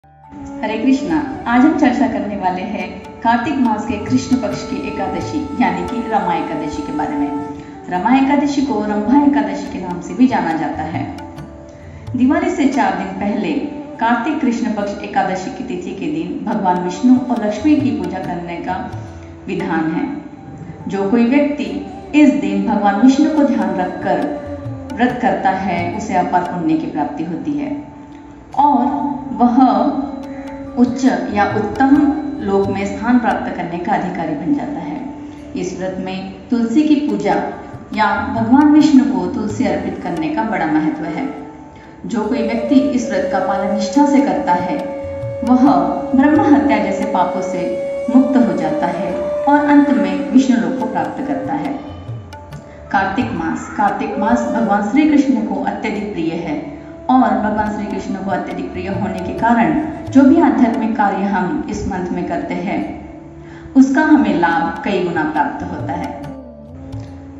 हरे कृष्णा। आज हम चर्चा करने वाले हैं कार्तिक मास के कृष्ण पक्ष की एकादशी यानी कि रमा एकादशी के बारे में। रमा एकादशी को रंभा एकादशी के नाम से भी जाना जाता है। दिवाली से 4 दिन पहले कार्तिक कृष्ण पक्ष एकादशी की तिथि के दिन भगवान विष्णु और लक्ष्मी की पूजा करने का विधान है। जो कोई व्यक्ति इस दिन भगवान विष्णु को ध्यान रखकर व्रत करता है उसे अपार पुण्य की प्राप्ति होती है और वह उच्च या उत्तम लोक में स्थान प्राप्त करने का अधिकारी बन जाता है। इस व्रत में तुलसी की पूजा या भगवान विष्णु को तुलसी अर्पित करने का बड़ा महत्व है। जो कोई व्यक्ति इस व्रत का पालन निष्ठा से करता है वह ब्रह्म हत्या जैसे पापों से मुक्त हो जाता है और अंत में विष्णु लोक को प्राप्त करता है। कार्तिक मास भगवान श्री कृष्ण को अत्यधिक प्रिय है और भगवान श्री कृष्ण को अत्यधिक प्रिय होने के कारण जो भी आध्यात्मिक कार्य हम इस मंथ में करते हैं उसका हमें लाभ कई गुना प्राप्त होता है।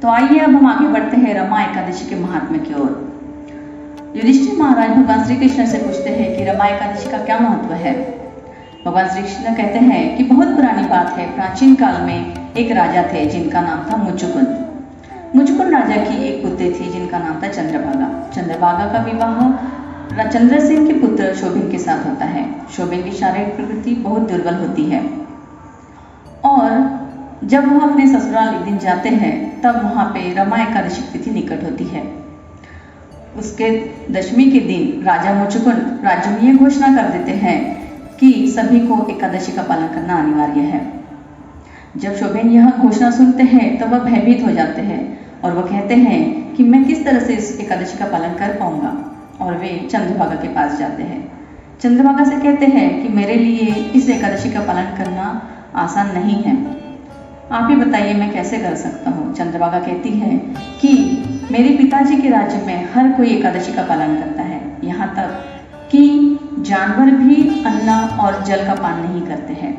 तो आइए अब हम आगे बढ़ते हैं रमा एकादशी के महात्म्य की ओर। युधिष्ठिर महाराज भगवान श्री कृष्ण से पूछते हैं कि रमा एकादशी का क्या महत्व है। भगवान श्री कृष्ण कहते हैं कि बहुत पुरानी बात है, प्राचीन काल में एक राजा थे जिनका नाम था मुचुकुंद राजा की एक पुत्री थी जिनका नाम था चंद्रभागा। चंद्रभागा का विवाह चंद्रसेन के पुत्र शोभिन के साथ होता है। शोभिन की शारीरिक प्रकृति बहुत दुर्बल होती है और जब वह अपने ससुराल एक दिन जाते हैं तब वहां पे रमा एकादशी तिथि निकट होती है। उसके दशमी के दिन राजा मुचुकुंद राज्य में यह घोषणा कर देते हैं कि सभी को एकादशी का पालन करना अनिवार्य है। जब शोभिन यह घोषणा सुनते हैं तो वह भयभीत हो जाते हैं और वह कहते हैं कि मैं किस तरह से इस एकादशी का पालन कर पाऊंगा, और वे चंद्रभागा के पास जाते हैं। चंद्रभागा से कहते हैं कि मेरे लिए इस एकादशी का पालन करना आसान नहीं है, आप ही बताइए मैं कैसे कर सकता हूँ। चंद्रभागा कहती है कि मेरे पिताजी के राज्य में हर कोई एकादशी का पालन करता है, यहाँ तक कि जानवर भी अन्न और जल का पान नहीं करते हैं,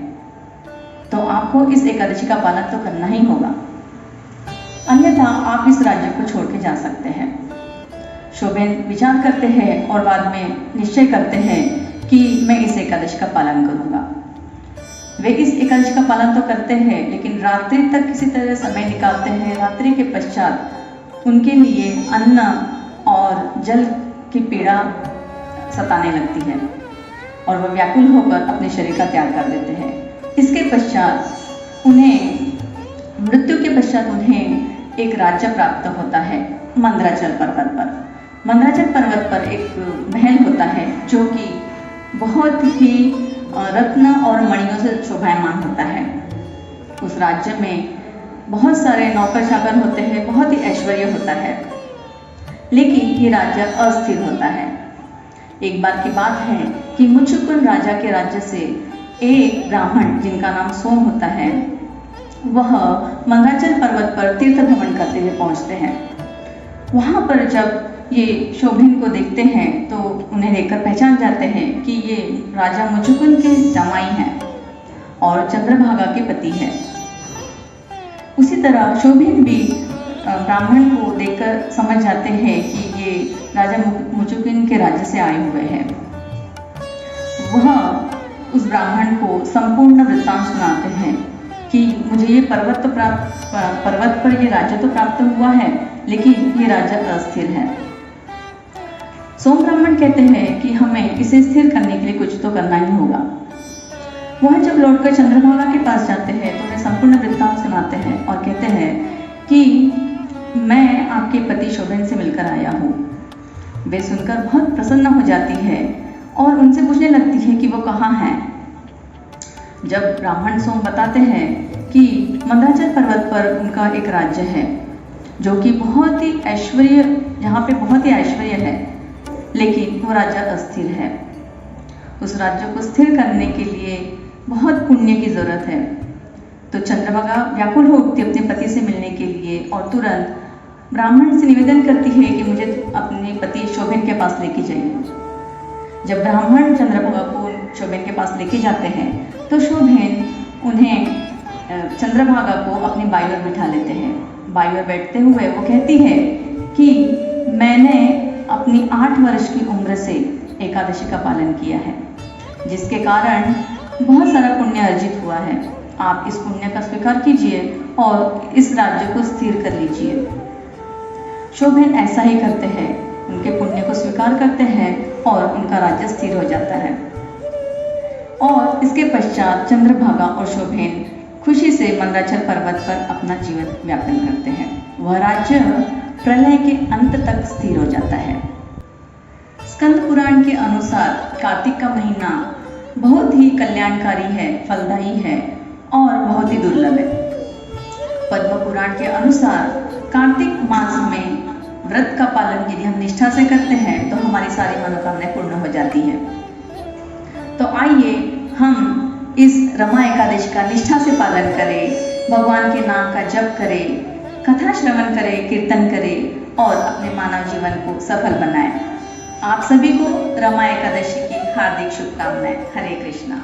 तो आपको इस एकादशी का पालन तो करना ही होगा, अन्यथा आप इस राज्य को छोड़ के जा सकते हैं। शोभिन विचार करते हैं और बाद में निश्चय करते हैं कि मैं इस एकादशी का पालन करूंगा। वे इस एकादशी का पालन तो करते हैं लेकिन रात्रि तक किसी तरह समय निकालते हैं। रात्रि के पश्चात उनके लिए अन्न और जल की पीड़ा सताने लगती है और वह व्याकुल होकर अपने शरीर का त्याग कर देते हैं। इसके पश्चात मृत्यु के पश्चात उन्हें एक राज्य प्राप्त होता है मंदराचल पर्वत पर। मंदराचल पर्वत पर एक महल होता है जो कि बहुत ही रत्न और मणियों से शोभायमान होता है। उस राज्य में बहुत सारे नौकर चाकर होते हैं, बहुत ही ऐश्वर्य होता है, लेकिन ये राज्य अस्थिर होता है। एक बार की बात है कि मुचुकुंद राजा के राज्य से एक ब्राह्मण जिनका नाम सोम होता है वह मंदराचल पर्वत पर तीर्थ भ्रमण करते हुए पहुंचते हैं। वहां पर जब ये शोभिन को देखते हैं तो उन्हें देखकर पहचान जाते हैं कि ये राजा मुचुकुंद के जमाई हैं और चंद्रभागा के पति हैं। उसी तरह शोभिन भी ब्राह्मण को देखकर समझ जाते हैं कि ये राजा मुचुकुंद के राज्य से आए हुए हैं। वह उस ब्राह्मण को संपूर्ण वृत्तांत सुनाते हैं कि मुझे ये पर्वत पर ये राज्य तो प्राप्त हुआ है लेकिन ये राज्य अस्थिर है। सोम ब्राह्मण कहते हैं कि हमें इसे स्थिर करने के लिए कुछ तो करना ही होगा। वह जब लौटकर चंद्रभागा के पास जाते हैं तो उन्हें संपूर्ण वृत्तांत सुनाते हैं और कहते हैं कि मैं आपके पति शोभिन से मिलकर आया हूँ। वे सुनकर बहुत प्रसन्न हो जाती है और उनसे पूछने लगती है कि वो कहाँ हैं। जब ब्राह्मण सोम बताते हैं कि मंदराचल पर्वत पर उनका एक राज्य है जो कि बहुत ही ऐश्वर्य, जहाँ पे बहुत ही ऐश्वर्य है, लेकिन वो राज्य अस्थिर है। उस राज्य को स्थिर करने के लिए बहुत पुण्य की जरूरत है। तो चंद्रभागा व्याकुल हो उठती अपने पति से मिलने के लिए और तुरंत ब्राह्मण से निवेदन करती है कि मुझे अपने पति शोभिन के पास लेके जाइए। जब ब्राह्मण चंद्रभागा को शोभिन के पास लेके जाते हैं तो शोभिन उन्हें चंद्रभागा को अपनी बाई ओर बिठा लेते हैं। बाई ओर बैठते हुए वो कहती है कि मैंने अपनी 8 वर्ष की उम्र से एकादशी का पालन किया है। जिसके कारण बहुत सारा पुण्य अर्जित हुआ है। आप इस पुण्य का स्वीकार कीजिए और इस राज्य को स्थिर कर लीजिए। शोभन ऐसा ही करते हैं, उनके पुण्य को स्वीकार करते हैं और उनका राज्य स्थिर हो जाता है। और इसके पश्चात चंद्रभागा और शोभन खुशी से मंदराचल पर्वत पर अपना जीवन व्यापन करते हैं। वह राज्य प्रलय के अंत तक स्थिर हो जाता है। स्कंद पुराण के अनुसार कार्तिक का महीना बहुत ही कल्याणकारी है, फलदायी है और बहुत ही दुर्लभ है। पद्म पुराण के अनुसार कार्तिक मास में व्रत का पालन यदि हम निष्ठा से करते हैं तो हमारी सारी मनोकामनाएं पूर्ण हो जाती है। तो आइए हम इस रमा एकादशी का निष्ठा से पालन करें, भगवान के नाम का जप करें, कथा श्रवण करें, कीर्तन करें और अपने मानव जीवन को सफल बनाएं। आप सभी को रमा एकादशी की हार्दिक शुभकामनाएं। हरे कृष्णा।